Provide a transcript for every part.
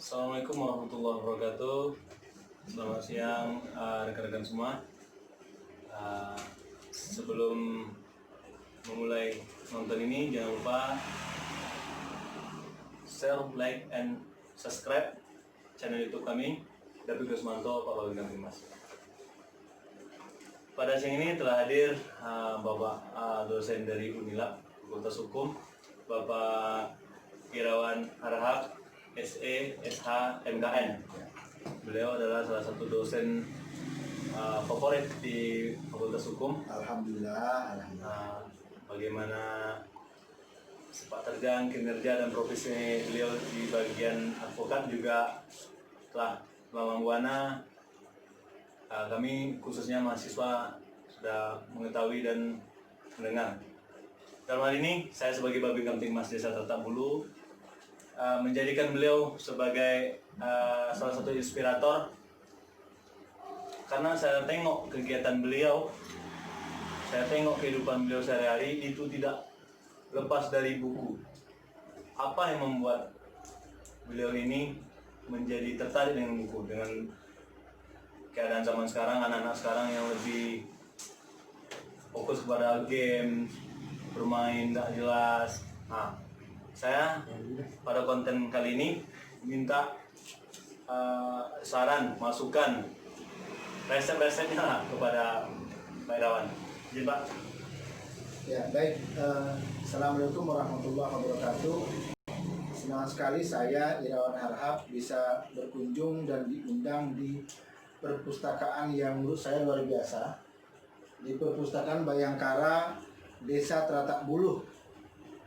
Assalamualaikum warahmatullahi wabarakatuh. Selamat siang rekan-rekan semua. Sebelum memulai nonton ini, jangan lupa share, like, and subscribe channel YouTube kami, David Gusmanto, Pak Babin Kamtimas. Pada siang ini telah hadir Bapak dosen dari Unilab Fakultas Hukum, Bapak Irawan Harahap, SE, SH, MKN. Beliau adalah salah satu dosen favorit di Fakultas Hukum. Alhamdulillah. Bagaimana sepak terjang, kinerja, dan profesi beliau di bagian advokat juga telah melambang buana. Kami khususnya mahasiswa sudah mengetahui dan mendengar. Dalam hal ini, saya sebagai Babin Kamtibmas Desa Tatabulu menjadikan beliau sebagai salah satu inspirator, karena saya tengok kegiatan beliau, saya tengok kehidupan beliau sehari-hari itu tidak lepas dari buku. Apa yang membuat beliau ini menjadi tertarik dengan buku, dengan keadaan zaman sekarang, anak-anak sekarang yang lebih fokus kepada game, bermain tak jelas. Saya pada konten kali ini minta saran, masukan, resep-resepnya lah kepada Pak Irawan. Jadi Pak. Ya, baik. Assalamualaikum warahmatullahi wabarakatuh. Senang sekali saya Irawan Harahap bisa berkunjung dan diundang di perpustakaan yang menurut saya luar biasa, di Perpustakaan Bayangkara, Desa Teratak Buluh,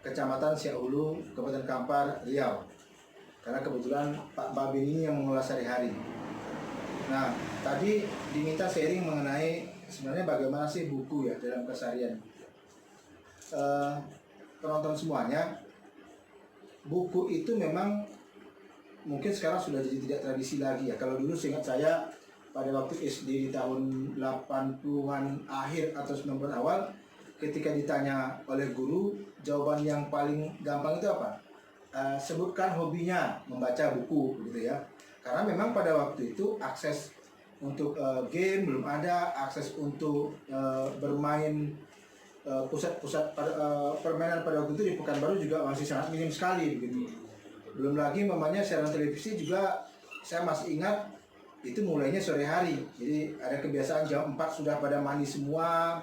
Kecamatan Siak-Hulu, Kabupaten Kampar, Riau. Karena kebetulan Pak Babin ini yang mengelola sehari-hari. Nah, tadi diminta sharing mengenai sebenarnya bagaimana sih buku ya dalam keseharian. Penonton semuanya, buku itu memang mungkin sekarang sudah jadi tidak tradisi lagi ya. Kalau dulu seingat saya pada waktu SD di tahun 80-an akhir atau 90-an awal, ketika ditanya oleh guru, jawaban yang paling gampang itu apa? Sebutkan hobinya, membaca buku, gitu ya. Karena memang pada waktu itu akses untuk game belum ada, akses untuk bermain pusat-pusat permainan pada waktu itu di Pekanbaru juga masih sangat minim sekali, begitu. Belum lagi mamanya siaran televisi juga, saya masih ingat itu mulainya sore hari. Jadi ada kebiasaan jam 4 sudah pada mandi semua.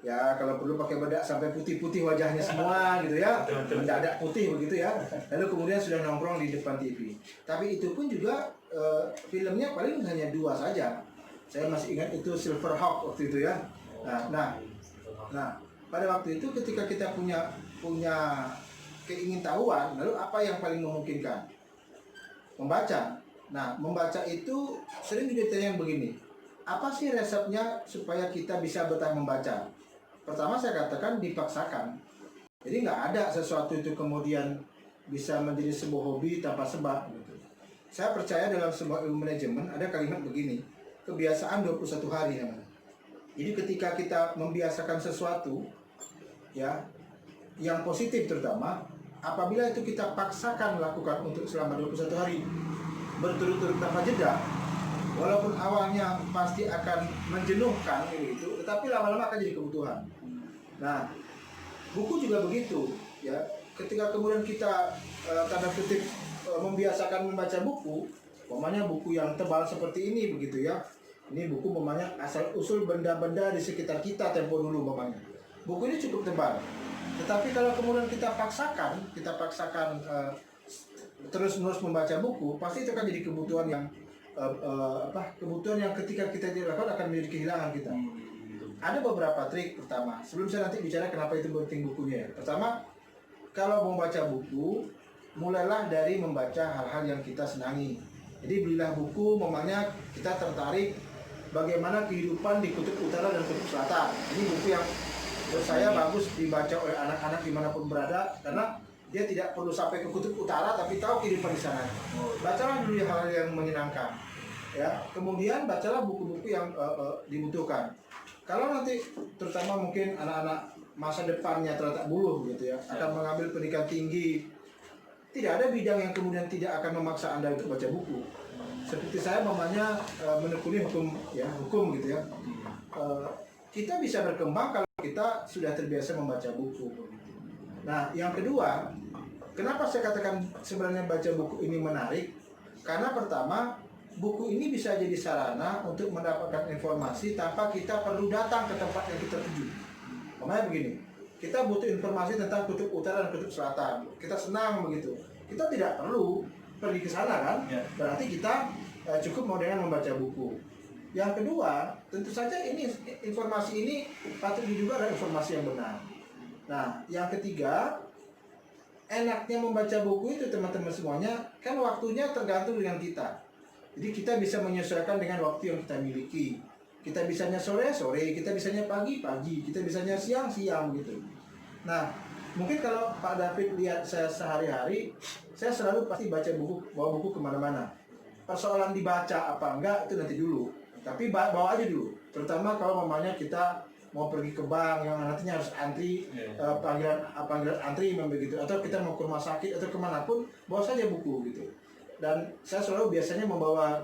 Ya, kalau perlu pakai bedak sampai putih-putih wajahnya semua gitu ya. Mendadak putih begitu ya. Lalu kemudian sudah nongkrong di depan TV. Tapi itu pun juga filmnya paling hanya 2 saja. Saya masih ingat itu Silverhawk waktu itu ya. Nah, pada waktu itu ketika kita punya keingintahuan, lalu apa yang paling memungkinkan? Membaca. Nah, membaca itu sering juga ditanya begini, apa sih resepnya supaya kita bisa betah membaca? Pertama saya katakan dipaksakan. Jadi nggak ada sesuatu itu kemudian bisa menjadi sebuah hobi tanpa sebab. Gitu. Saya percaya dalam sebuah ilmu manajemen ada kalimat begini, kebiasaan 21 hari namanya. Jadi ketika kita membiasakan sesuatu, ya, yang positif terutama, apabila itu kita paksakan melakukan untuk selama 21 hari, berturut-turut tanpa jeda, walaupun awalnya pasti akan menjenuhkan gitu, tetapi lama-lama akan jadi kebutuhan. Nah, buku juga begitu, ya. Ketika kemudian kita tanda kutip membiasakan membaca buku, umpamanya buku yang tebal seperti ini begitu ya. Ini buku umpamanya asal usul benda-benda di sekitar kita tempo dulu umpamanya. Buku ini cukup tebal. Tetapi kalau kemudian kita paksakan terus-menerus membaca buku, pasti itu akan jadi kebutuhan yang kebutuhan yang ketika kita tidak lakukan akan menjadi kehilangan kita. Ada beberapa trik. Pertama, sebelum saya nanti bicara kenapa itu penting bukunya. Pertama, kalau mau baca buku, mulailah dari membaca hal-hal yang kita senangi. Jadi belilah buku, memangnya kita tertarik bagaimana kehidupan di kutub utara dan kutub selatan. Ini buku yang menurut saya bagus dibaca oleh anak-anak dimanapun berada, karena dia tidak perlu sampai ke kutub utara tapi tahu kehidupan di sana. Bacalah dulu hal-hal yang menyenangkan, ya. Kemudian bacalah buku-buku yang dibutuhkan. Kalau nanti terutama mungkin anak-anak masa depannya Teratak Buluh gitu ya, akan mengambil pendidikan tinggi, tidak ada bidang yang kemudian tidak akan memaksa Anda untuk baca buku. Seperti saya mamanya menekuni hukum ya, hukum gitu ya. Kita bisa berkembang kalau kita sudah terbiasa membaca buku. Nah, yang kedua, kenapa saya katakan sebenarnya baca buku ini menarik? Karena pertama, buku ini bisa jadi sarana untuk mendapatkan informasi tanpa kita perlu datang ke tempat yang kita tuju. Makanya begini, kita butuh informasi tentang kutub utara dan kutub selatan. Kita senang begitu. Kita tidak perlu pergi ke sana kan? Ya. Berarti kita cukup mau dengan membaca buku. Yang kedua, tentu saja ini informasi ini patut diduga adalah informasi yang benar. Nah, yang ketiga, enaknya membaca buku itu teman-teman semuanya, kan waktunya tergantung dengan kita. Jadi kita bisa menyesuaikan dengan waktu yang kita miliki. Kita bisanya sore-sore, kita bisanya pagi-pagi, kita bisanya siang-siang gitu. Nah, mungkin kalau Pak David lihat saya sehari-hari, saya selalu pasti baca buku, bawa buku kemana-mana. Persoalan dibaca apa enggak itu nanti dulu. Tapi bawa aja dulu. Terutama kalau mamanya kita mau pergi ke bank yang nantinya harus antri, panggilan antri begitu, atau kita mau ke rumah sakit atau kemanapun, bawa saja buku gitu. Dan saya selalu biasanya membawa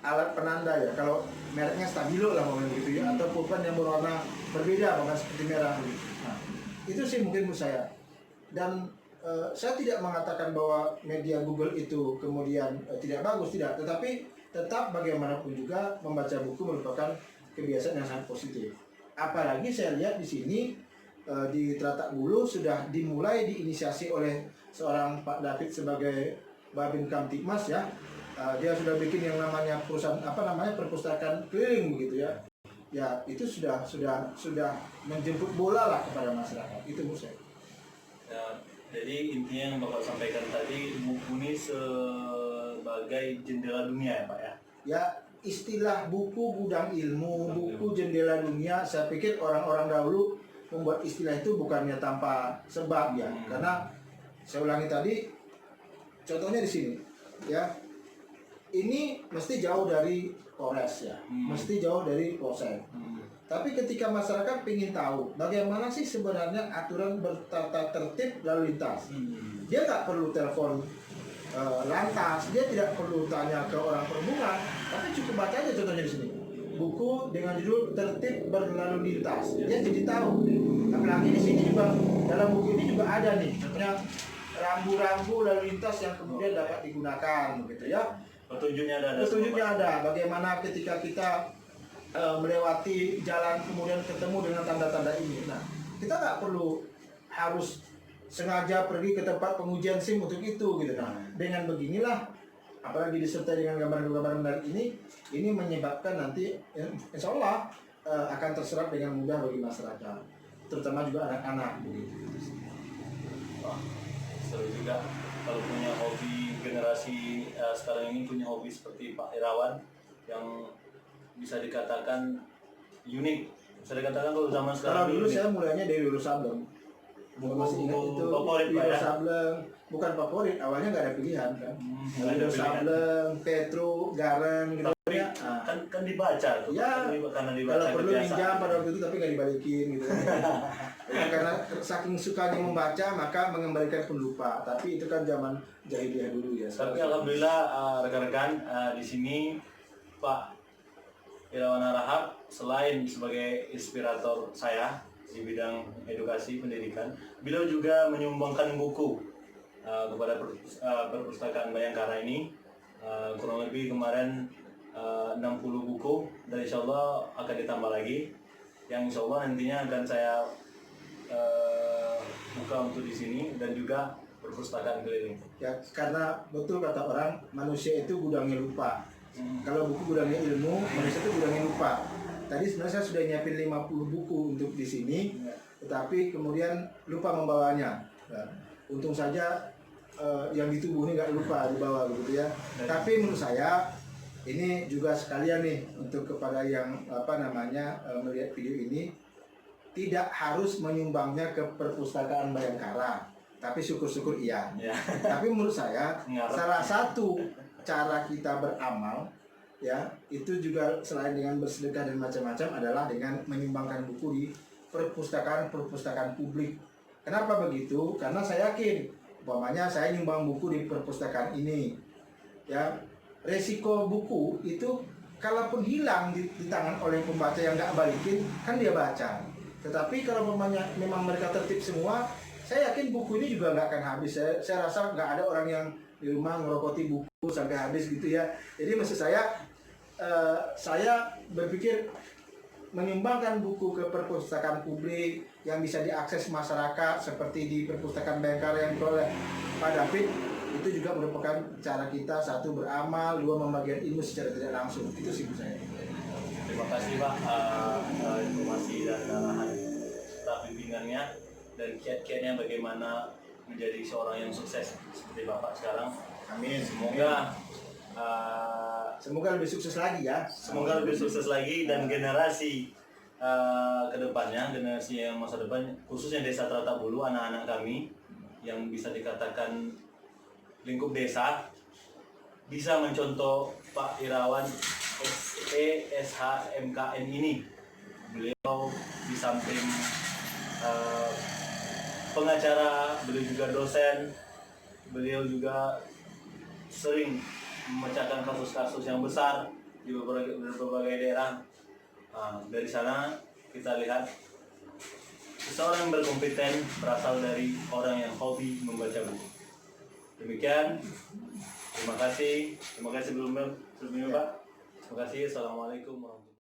alat penanda ya, kalau mereknya Stabilo lah gitu ya, atau pulpen yang berwarna berbeda, bahkan seperti merah gitu. Nah, itu sih mungkin menurut saya. Dan saya tidak mengatakan bahwa media Google itu kemudian tidak bagus, tidak, tetapi tetap bagaimanapun juga membaca buku merupakan kebiasaan yang sangat positif. Apalagi saya lihat di sini di Teratak Bulu sudah dimulai diinisiasi oleh seorang Pak David sebagai Babin Kamtibmas ya. Dia sudah bikin yang namanya perusahaan perpustakaan keliling begitu ya. Ya itu sudah menjemput bola lah kepada masyarakat. Itu menurut saya. Ya, jadi intinya yang Bapak sampaikan tadi, buku ini sebagai jendela dunia ya Pak ya? Ya, istilah buku gudang ilmu, buku jendela dunia, saya pikir orang-orang dahulu membuat istilah itu bukannya tanpa sebab ya. Karena saya ulangi tadi, contohnya di sini ya. Ini mesti jauh dari Polres ya, mesti jauh dari Polsek. Tapi ketika masyarakat ingin tahu bagaimana sih sebenarnya aturan bertata tertib lalu lintas, dia nggak perlu telepon lantas, dia tidak perlu tanya ke orang perhubungan, tapi cukup baca aja contohnya di sini. Buku dengan judul Tertib Berlalu Lintas, dia jadi tahu. Apalagi di sini juga dalam buku ini juga ada nih, contohnya rambu-rambu lalu lintas yang kemudian dapat digunakan, begitu ya. Petunjuknya ada. Petunjuknya ada. Bagaimana ketika kita melewati jalan kemudian ketemu dengan tanda-tanda ini. Nah, kita nggak perlu harus sengaja pergi ke tempat pengujian SIM untuk itu gitu. Nah, dengan beginilah, apalagi disertai dengan gambar-gambar menarik ini menyebabkan nanti insya Allah akan terserap dengan mudah bagi masyarakat, terutama juga anak-anak begitu. Wah, seru juga kalau punya hobi generasi sekarang ini, punya hobi seperti Pak Irawan yang bisa dikatakan unik. Bisa dikatakan kalau zaman sekarang. Kalau dulu saya mulainya dari Wiro Sableng. Masih ingat itu favorit Pak Wiro ya? Sableng, bukan favorit, awalnya nggak ada pilihan kan. Wiro Sableng, Petro, Gareng gitu ya. Kan dibaca tuh. Ya, karena dibaca kalau perlu kebiasaan. pinjam pada waktu itu tapi nggak dibalikin gitu. Ya, karena saking sukanya membaca maka mengembalikan pun lupa. Tapi itu kan zaman jahiliyah dulu ya. Tapi alhamdulillah rekan-rekan di sini Pak Irawan Harahap selain sebagai inspirator saya di bidang edukasi pendidikan, beliau juga menyumbangkan buku kepada perpustakaan Bayangkara ini. Kurang lebih kemarin 60 buku, dan insya Allah akan ditambah lagi, yang insya Allah nantinya akan saya buka untuk di sini, dan juga perpustakaan keliling. Ya, karena betul kata orang, manusia itu gudangnya lupa. Kalau buku gudangnya ilmu, manusia itu gudangnya lupa. Tadi sebenarnya saya sudah nyiapin 50 buku untuk di sini, tetapi kemudian lupa membawanya. Nah, untung saja yang di tubuh ini nggak lupa dibawa gitu ya. Tapi menurut saya ini juga sekalian nih untuk kepada yang melihat video ini, tidak harus menyumbangnya ke perpustakaan Bayangkara, tapi syukur-syukur iya. Tapi menurut saya salah satu cara kita beramal ya itu juga selain dengan bersedekah dan macam-macam adalah dengan menyumbangkan buku di perpustakaan publik. Kenapa begitu? Karena saya yakin Umpamanya saya nyumbang buku di perpustakaan ini, ya resiko buku itu kalaupun hilang di tangan oleh pembaca yang nggak balikin, kan dia baca. Tetapi kalau umpamanya memang mereka tertib semua, saya yakin buku ini juga nggak akan habis. Saya rasa nggak ada orang yang di rumah ngerokoti buku sampai habis gitu ya. Jadi maksud saya berpikir menyumbangkan buku ke perpustakaan publik yang bisa diakses masyarakat seperti di perpustakaan Bayangkara yang oleh Pak David, itu juga merupakan cara kita, satu beramal, dua membagikan ilmu secara tidak langsung. Itu sih saya. Terima kasih Pak informasi dan arahan serta bimbingannya dan kiat-kiatnya bagaimana menjadi seorang yang sukses seperti Bapak sekarang. Amin. Semoga lebih sukses lagi ya. Semoga lebih sukses lagi dan generasi kedepannya, generasi yang masa depan, khususnya Desa Trata Bulu, anak-anak kami yang bisa dikatakan lingkup desa bisa mencontoh Pak Irawan SHMKN ini. Beliau di samping pengacara, beliau juga dosen, beliau juga sering memecahkan kasus-kasus yang besar di berbagai daerah. Dari sana kita lihat seseorang yang berkompeten berasal dari orang yang hobi membaca buku. Demikian, terima kasih sebelumnya Pak. Terima kasih. Assalamualaikum warahmatullahi wabarakatuh.